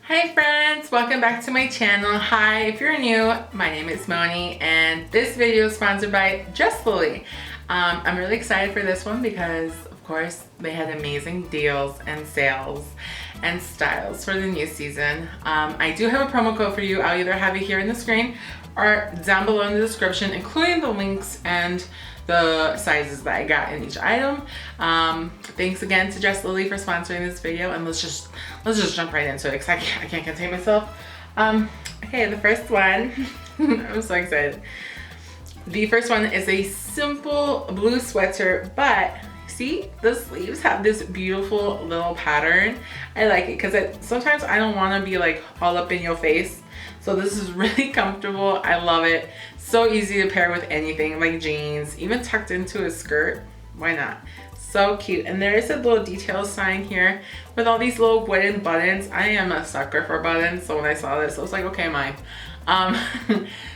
Hi friends, welcome back to my channel. Hi, if you're new, my name is Moni and this video is sponsored by Dresslily. I'm really excited for this one because of course they had amazing deals and sales and styles for the new season. I do have a promo code for you. I'll either have it here in the screen or down below in the description, including the links and the sizes that I got in each item. Thanks again to Dresslily for sponsoring this video, and let's just jump right into it because I can't contain myself. Okay, the first one, I'm so excited. The first one is a simple blue sweatshirt, but see, the sleeves have this beautiful little pattern. I like it because sometimes I don't want to be like all up in your face. So this is really comfortable. I love it. So easy to pair with anything like jeans, even tucked into a skirt. Why not? So cute. And there is a little detail sign here with all these little wooden buttons. I am a sucker for buttons. So when I saw this, I was like, okay, mine.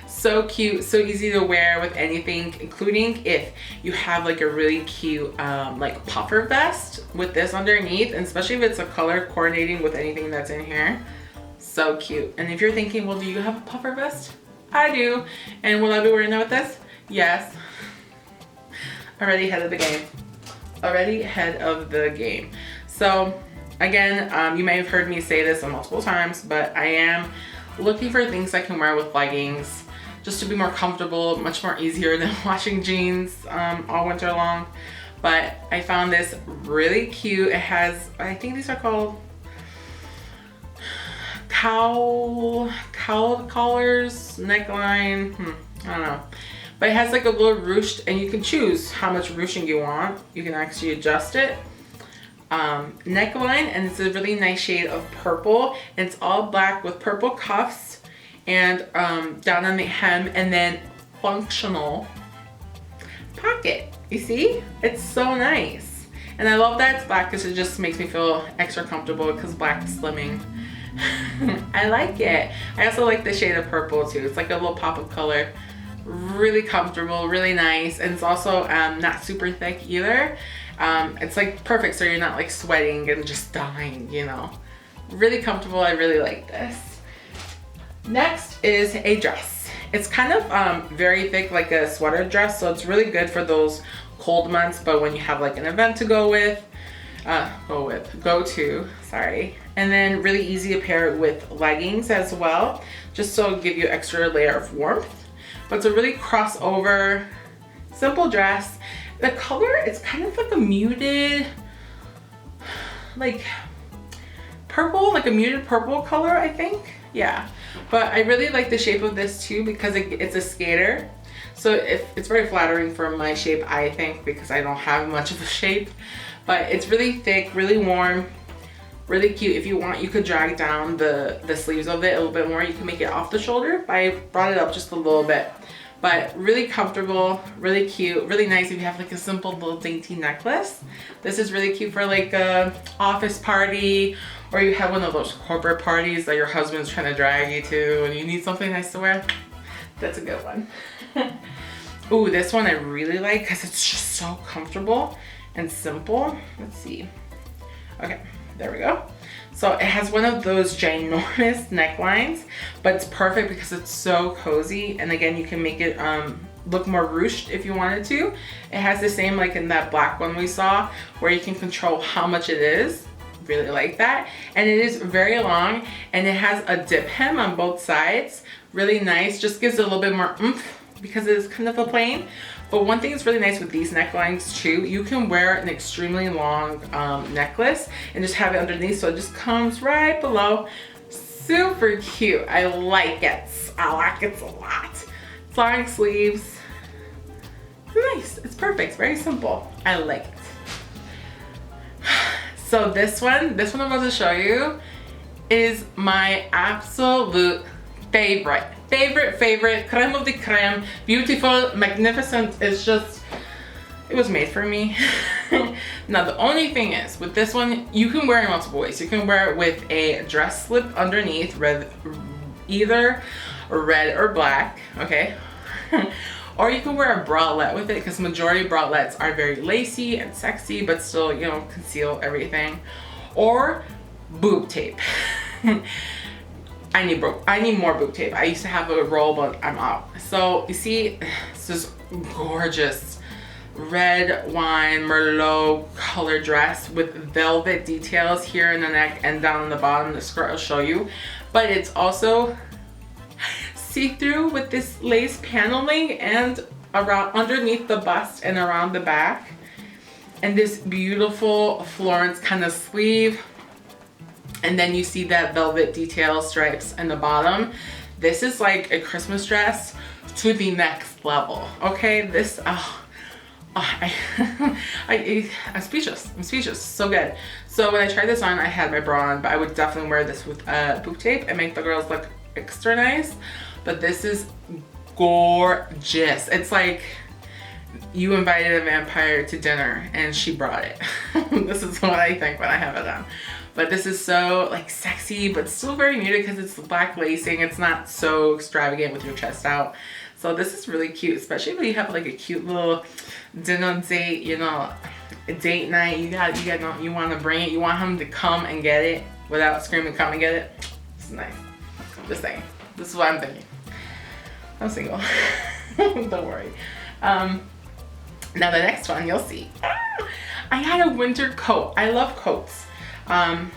So cute, so easy to wear with anything, including if you have like a really cute like puffer vest with this underneath, and especially if it's a color coordinating with anything that's in here. So cute. And if you're thinking, well, do you have a puffer vest? I do. And will I be wearing that with this? Yes. Already ahead of the game. Already ahead of the game. So again, you may have heard me say this multiple times, but I am looking for things I can wear with leggings just to be more comfortable, much more easier than washing jeans all winter long. But I found this really cute. It has, I think these are called cowl collars, neckline, I don't know. But it has like a little ruched, and you can choose how much ruching you want. You can actually adjust it. Neckline, and it's a really nice shade of purple, and it's all black with purple cuffs and down on the hem, and then functional pocket. You see? It's so nice. And I love that it's black because it just makes me feel extra comfortable because black is slimming. I like it. I also like the shade of purple too. It's like a little pop of color. Really comfortable, really nice, and it's also not super thick either. It's like perfect so you're not like sweating and just dying, you know. Really comfortable. I really like this. Next is a dress. It's kind of very thick, like a sweater dress, so it's really good for those cold months, but when you have like an event to go to, sorry. And then really easy to pair it with leggings as well, just so it'll give you extra layer of warmth. But it's a really crossover, simple dress. The color is kind of like a muted, like purple, like a muted purple color, I think. Yeah, but I really like the shape of this too because it's a skater. So it's very flattering for my shape, I think, because I don't have much of a shape. But it's really thick, really warm, really cute. If you want, you could drag down the sleeves of it a little bit more. You can make it off the shoulder, but I brought it up just a little bit. But really comfortable, really cute, really nice if you have like a simple little dainty necklace. This is really cute for like a office party, or you have one of those corporate parties that your husband's trying to drag you to and you need something nice to wear. That's a good one. Ooh, this one I really like because it's just so comfortable and simple. Let's see. Okay, there we go. So it has one of those ginormous necklines, but it's perfect because it's so cozy. And again, you can make it look more ruched if you wanted to. It has the same like in that black one we saw where you can control how much it is. Really like that. And it is very long, and it has a dip hem on both sides. Really nice, just gives it a little bit more oomph because it is kind of a plain. But one thing that's really nice with these necklines too, you can wear an extremely long necklace and just have it underneath, so it just comes right below. Super cute. I like it. I like it a lot. It's long sleeves. It's nice. It's perfect. Very simple. I like it. So this one I'm about to show you is my absolute favorite. Creme of the creme. Beautiful, magnificent. It's just, it was made for me. Now the only thing is, with this one, you can wear it in multiple ways. You can wear it with a dress slip underneath, either red or black, okay? Or you can wear a bralette with it because majority bralettes are very lacy and sexy, but still, you know, conceal everything. Or boob tape. I need more boot tape. I used to have a roll, but I'm out. So you see, it's this gorgeous red wine Merlot color dress with velvet details here in the neck and down the bottom. The skirt I'll show you, but it's also see-through with this lace paneling and around underneath the bust and around the back, and this beautiful Florence kind of sleeve. And then you see that velvet detail stripes in the bottom. This is like a Christmas dress to the next level. Okay, this, I'm speechless. I'm speechless. So good. So when I tried this on, I had my bra on, but I would definitely wear this with boot tape and make the girls look extra nice. But this is gorgeous. It's like you invited a vampire to dinner and she brought it. This is what I think when I have it on. But this is so like sexy, but still very muted because it's black lacing. It's not so extravagant with your chest out. So this is really cute, especially when you have like a cute little dinner date, you know, a date night. You want to bring it. You want him to come and get it without screaming, "Come and get it." It's nice. Just saying. This is what I'm thinking. I'm single. Don't worry. Now the next one you'll see. I had a winter coat. I love coats. I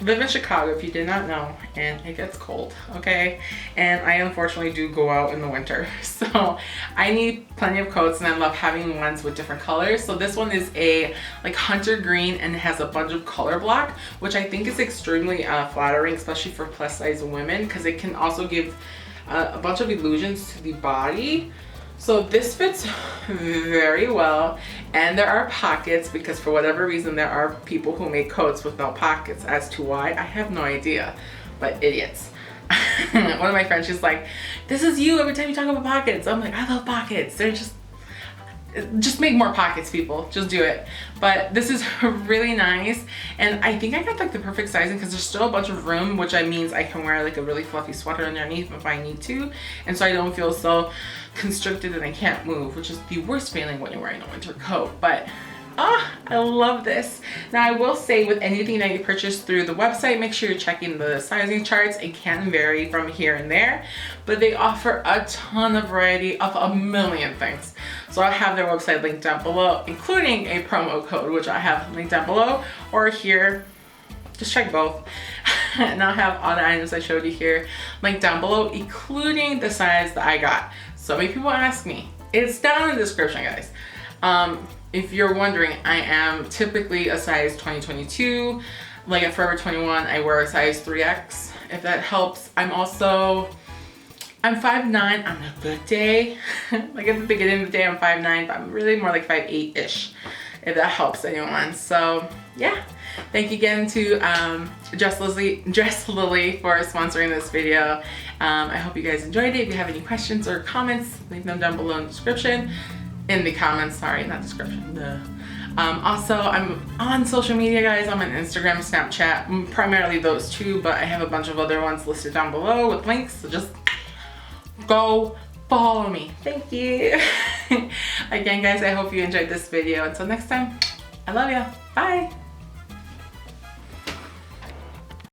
live in Chicago, if you did not know, and it gets cold, okay? And I unfortunately do go out in the winter. So I need plenty of coats, and I love having ones with different colors. So this one is a like hunter green, and it has a bunch of color block, which I think is extremely flattering, especially for plus size women, because it can also give a bunch of illusions to the body. So this fits very well, and there are pockets because for whatever reason there are people who make coats with no pockets. As to why, I have no idea, but idiots. One of my friends, she's like, "This is you every time you talk about pockets." I'm like, I love pockets. They're just make more pockets, people. Just do it. But this is really nice, and I think I got like the perfect sizing because there's still a bunch of room, which means I can wear like a really fluffy sweater underneath if I need to, and so I don't feel so constricted and I can't move, which is the worst feeling when you're wearing a winter coat. But I love this. Now I will say, with anything that you purchase through the website, make sure you're checking the sizing charts. It can vary from here and there, but they offer a ton of variety of a million things. So I'll have their website linked down below, including a promo code, which I have linked down below or here. Just check both. And I'll have all the items I showed you here linked down below, including the size that I got. So many people ask me. It's down in the description, guys. If you're wondering, I am typically a size 20-22. Like at Forever 21, I wear a size 3X, if that helps. I'm 5'9" on a good day. Like at the beginning of the day, I'm 5'9", but I'm really more like 5'8"-ish, if that helps anyone. So yeah, thank you again to Dresslily for sponsoring this video. I hope you guys enjoyed it. If you have any questions or comments, leave them down below in the description. In the comments, sorry, not description. Also, I'm on social media, guys. I'm on Instagram, Snapchat, primarily those two, but I have a bunch of other ones listed down below with links, so just go follow me. Thank you. Again, guys, I hope you enjoyed this video. Until next time, I love ya. Bye.